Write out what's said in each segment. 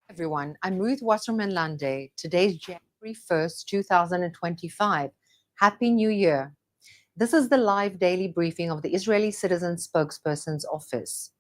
Everyone, I'm Ruth Wasserman Lande. Today's January 1st, 2025. Happy New Year. This is the live daily briefing of the Israeli Citizen Spokesperson's Office.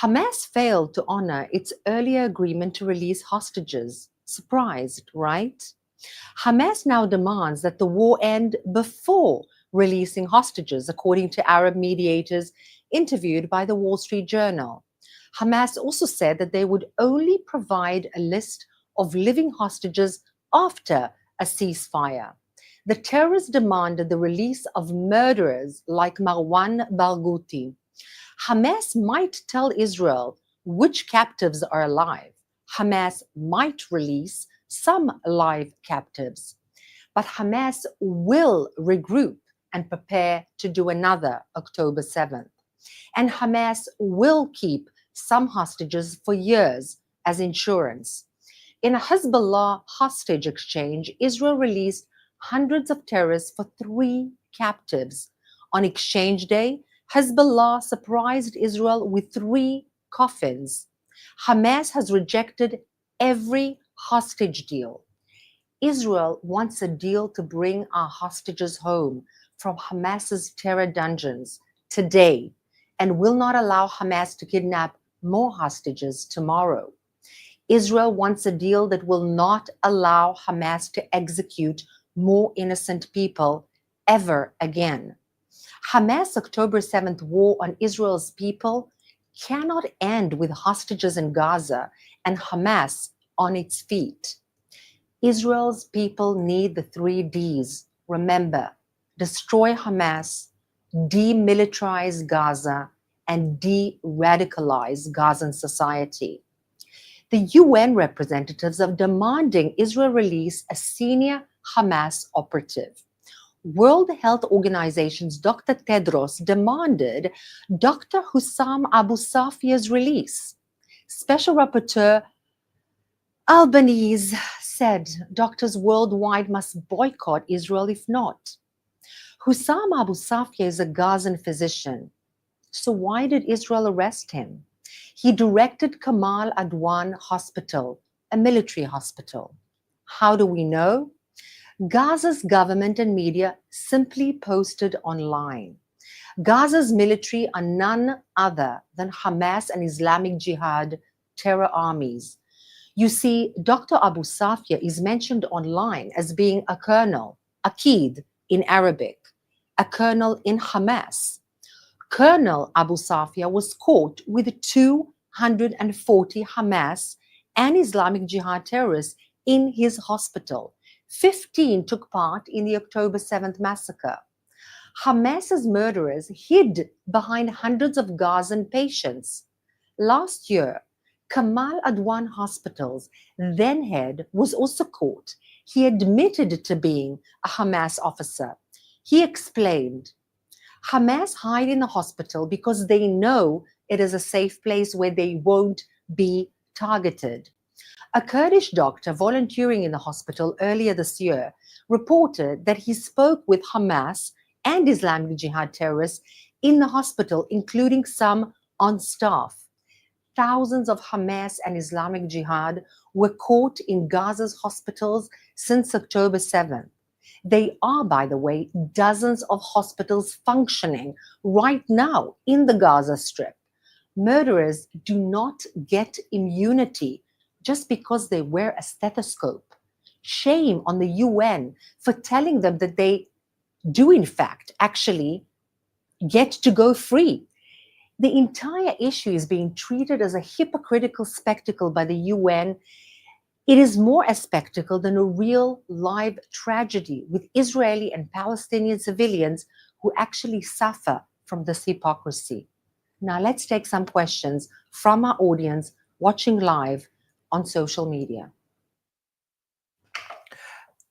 Hamas failed to honor its earlier agreement to release hostages. Surprised, right? Hamas now demands that the war end before releasing hostages, according to Arab mediators interviewed by the Wall Street Journal. Hamas also said that they would only provide a list of living hostages after a ceasefire. The terrorists demanded the release of murderers like Marwan Barghouti. Hamas might tell Israel which captives are alive. Hamas might release some live captives. But Hamas will regroup and prepare to do another October 7th. And Hamas will keep some hostages for years as insurance. In a Hezbollah hostage exchange, Israel released hundreds of terrorists for 3 captives. On exchange day, Hezbollah surprised Israel with 3 coffins. Hamas has rejected every hostage deal. Israel wants a deal to bring our hostages home from Hamas's terror dungeons today and will not allow Hamas to kidnap more hostages tomorrow. Israel wants a deal that will not allow Hamas to execute more innocent people ever again. Hamas' October 7th war on Israel's people cannot end with hostages in Gaza and Hamas on its feet. Israel's people need the 3 Ds. Remember, destroy Hamas, demilitarize Gaza, and de-radicalize Gazan society. The UN representatives are demanding Israel release a senior Hamas operative. World Health Organization's Dr. Tedros demanded Dr. Hussam Abu Safia's release. Special Rapporteur Albanese said doctors worldwide must boycott Israel if not. Hussam Abu Safia is a Gazan physician. So why did Israel arrest him? He directed Kamal Adwan Hospital, a military hospital. How do we know? Gaza's government and media simply posted online. Gaza's military are none other than Hamas and Islamic Jihad terror armies. You see, Dr. Abu Safia is mentioned online as being a colonel, Aqid in Arabic, a colonel in Hamas. Colonel Abu Safia was caught with 2 140 Hamas and Islamic Jihad terrorists in his hospital. 15 took part in the October 7th massacre. Hamas's murderers hid behind hundreds of Gazan patients. Last year, Kamal Adwan Hospital's then head was also caught. He admitted to being a Hamas officer. He explained, Hamas hide in the hospital because they know it is a safe place where they won't be targeted. A Kurdish doctor volunteering in the hospital earlier this year reported that he spoke with Hamas and Islamic Jihad terrorists in the hospital, including some on staff. Thousands of Hamas and Islamic Jihad were caught in Gaza's hospitals since October 7th. They are, by the way, dozens of hospitals functioning right now in the Gaza Strip. Murderers do not get immunity just because they wear a stethoscope. Shame on the UN for telling them that they do, in fact, actually get to go free. The entire issue is being treated as a hypocritical spectacle by the UN. It is more a spectacle than a real live tragedy with Israeli and Palestinian civilians who actually suffer from this hypocrisy. Now let's take some questions from our audience watching live on social media.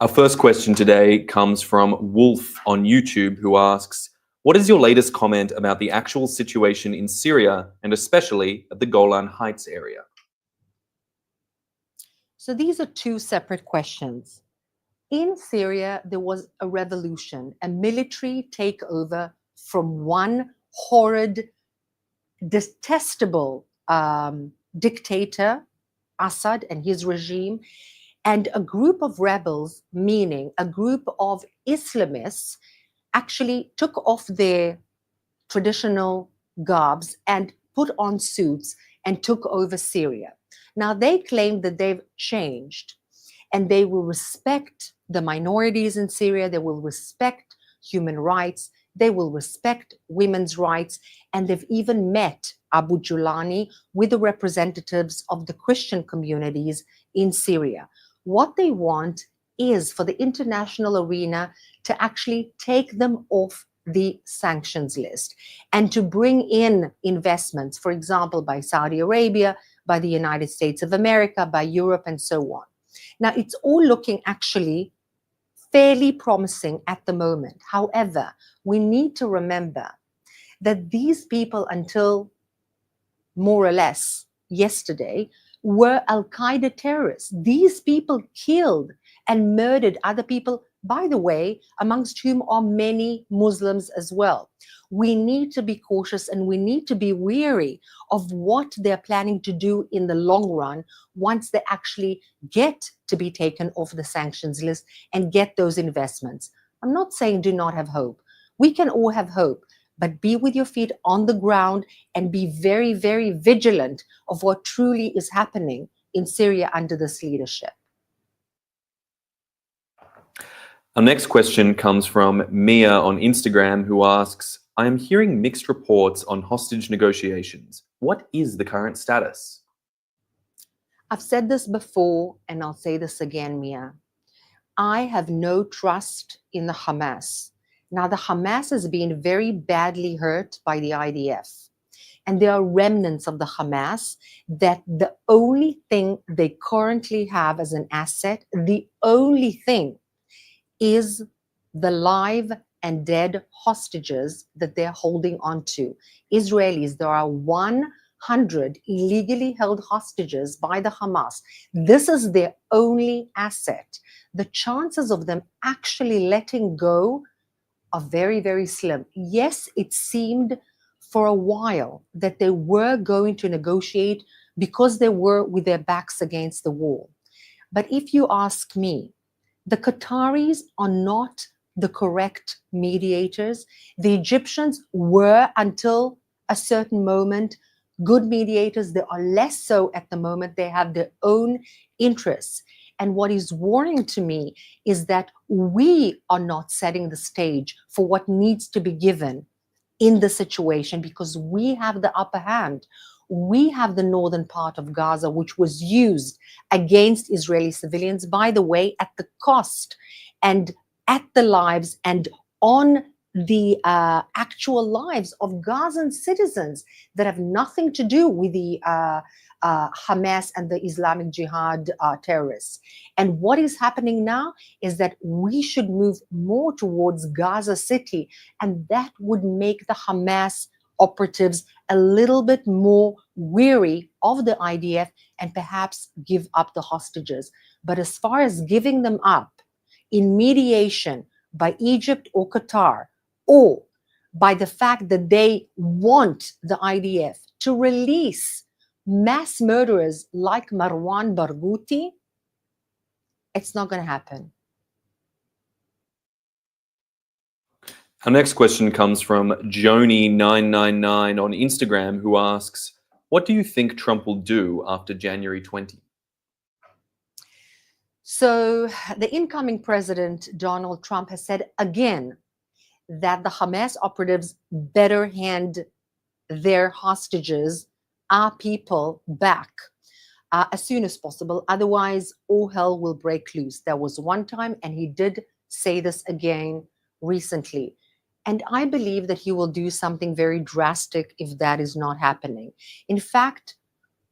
Our first question today comes from Wolf on YouTube, who asks, what is your latest comment about the actual situation in Syria and especially at the Golan Heights area? So these are two separate questions. In Syria, there was a revolution, a military takeover from one horrid, detestable dictator, Assad and his regime, and a group of rebels, meaning a group of Islamists, actually took off their traditional garbs and put on suits and took over Syria. Now, they claim that they've changed and they will respect the minorities in Syria, they will respect human rights, they will respect women's rights, and they've even met Abu Julani with the representatives of the Christian communities in Syria. What they want is for the international arena to actually take them off the sanctions list and to bring in investments, for example, by Saudi Arabia, by the United States of America, by Europe, and so on. Now, it's all looking actually fairly promising at the moment. However, we need to remember that these people, until more or less yesterday, were Al-Qaeda terrorists. These people killed and murdered other people, by the way, amongst whom are many Muslims as well. We need to be cautious and we need to be wary of what they're planning to do in the long run once they actually get to be taken off the sanctions list and get those investments. I'm not saying do not have hope. We can all have hope, but be with your feet on the ground and be very, very vigilant of what truly is happening in Syria under this leadership. Our next question comes from Mia on Instagram, who asks, I am hearing mixed reports on hostage negotiations. What is the current status? I've said this before, and I'll say this again, Mia. I have no trust in the Hamas. Now, the Hamas has been very badly hurt by the IDF. And there are remnants of the Hamas that the only thing they currently have as an asset, the only thing, is the live and dead hostages that they're holding on to. Israelis, there are 100 illegally held hostages by the Hamas. This is their only asset. The chances of them actually letting go are very, very slim. Yes, it seemed for a while that they were going to negotiate because they were with their backs against the wall. But if you ask me, the Qataris are not the correct mediators. The Egyptians were, until a certain moment, good mediators. They are less so at the moment. They have their own interests. And what is worrying to me is that we are not setting the stage for what needs to be given in the situation because we have the upper hand. We have the northern part of Gaza, which was used against Israeli civilians, by the way, at the cost and at the lives and on the actual lives of Gazan citizens that have nothing to do with the Hamas and the Islamic Jihad terrorists. And what is happening now is that we should move more towards Gaza City, and that would make the Hamas operatives a little bit more weary of the IDF and perhaps give up the hostages. But as far as giving them up in mediation by Egypt or Qatar, or by the fact that they want the IDF to release mass murderers like Marwan Barghouti, it's not going to happen. Our next question comes from Joni999 on Instagram, who asks, what do you think Trump will do after January 20? So the incoming president, Donald Trump, has said again that the Hamas operatives better hand their hostages, our people, back as soon as possible. Otherwise, all hell will break loose. There was one time, and he did say this again recently. And I believe that he will do something very drastic if that is not happening. In fact,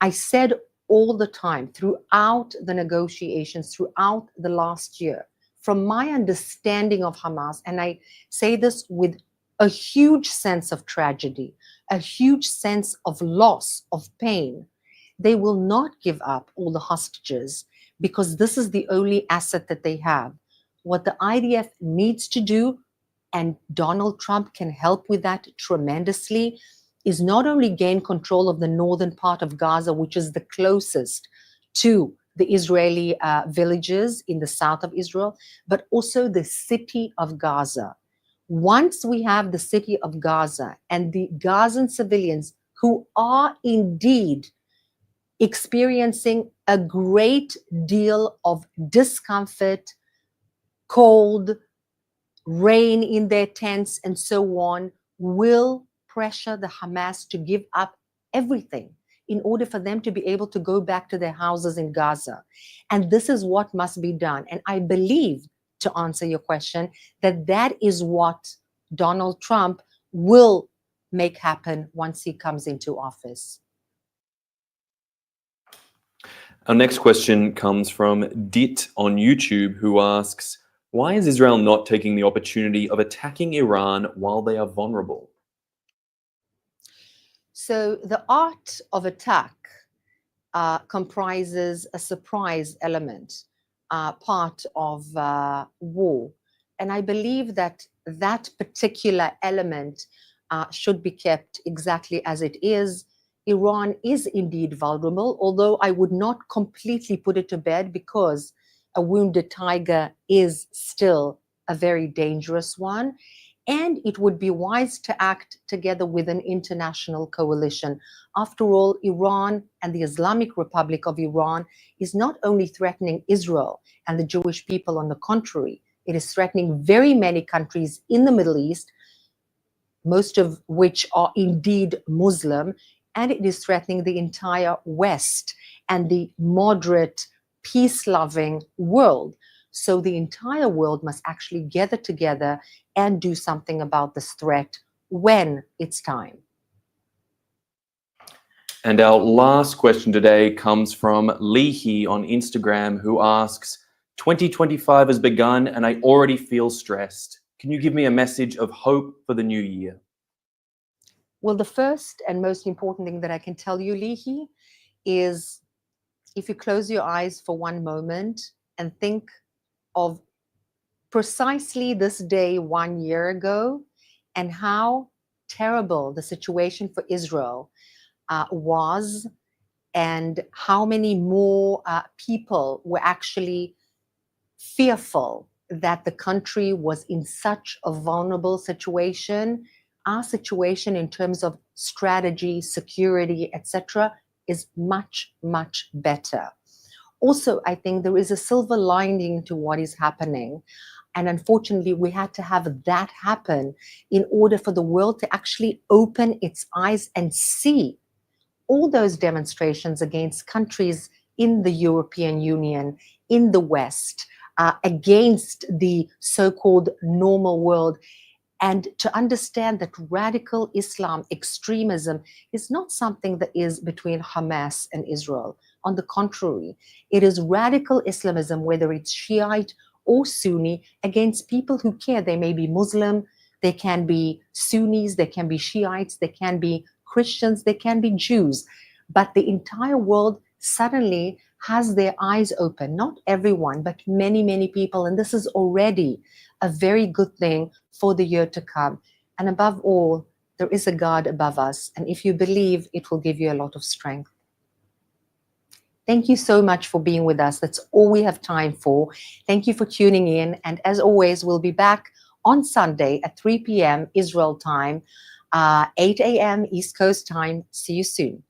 I said all the time throughout the negotiations, throughout the last year, from my understanding of Hamas, and I say this with a huge sense of tragedy, a huge sense of loss, of pain, they will not give up all the hostages because this is the only asset that they have. What the IDF needs to do, and Donald Trump can help with that tremendously, is not only gain control of the northern part of Gaza, which is the closest to the Israeli villages in the south of Israel, but also the city of Gaza. Once we have the city of Gaza and the Gazan civilians who are indeed experiencing a great deal of discomfort, cold, rain in their tents, and so on, will pressure the Hamas to give up everything in order for them to be able to go back to their houses in Gaza. And this is what must be done. And I believe, to answer your question, that that is what Donald Trump will make happen once he comes into office. Our next question comes from Dit on YouTube, who asks, why is Israel not taking the opportunity of attacking Iran while they are vulnerable? So the art of attack comprises a surprise element, part of war. And I believe that that particular element should be kept exactly as it is. Iran is indeed vulnerable, although I would not completely put it to bed, because a wounded tiger is still a very dangerous one. And it would be wise to act together with an international coalition. After all, Iran and the Islamic Republic of Iran is not only threatening Israel and the Jewish people. On the contrary, it is threatening very many countries in the Middle East, most of which are indeed Muslim, and it is threatening the entire West and the moderate, peace-loving world. So the entire world must actually gather together and do something about this threat when it's time. And our last question today comes from Leahy on Instagram, who asks, 2025 has begun and I already feel stressed. Can you give me a message of hope for the new year? Well, the first and most important thing that I can tell you, Leahy, is if you close your eyes for one moment and think of precisely this day 1 year ago and how terrible the situation for Israel was, and how many more people were actually fearful that the country was in such a vulnerable situation. Our situation in terms of strategy, security, etc., is much, much better. Also, I think there is a silver lining to what is happening. And unfortunately, we had to have that happen in order for the world to actually open its eyes and see all those demonstrations against countries in the European Union, in the West, against the so-called normal world, and to understand that radical Islam extremism is not something that is between Hamas and Israel. On the contrary, it is radical Islamism, whether it's Shiite or Sunni, against people who care. They may be Muslim, they can be Sunnis, they can be Shiites, they can be Christians, they can be Jews. But the entire world suddenly has their eyes open. Not everyone, but many, many people. And this is already a very good thing for the year to come. And above all, there is a God above us. And if you believe, it will give you a lot of strength. Thank you so much for being with us. That's all we have time for. Thank you for tuning in. And as always, we'll be back on Sunday at 3 p.m. Israel time, 8 a.m. East Coast time. See you soon.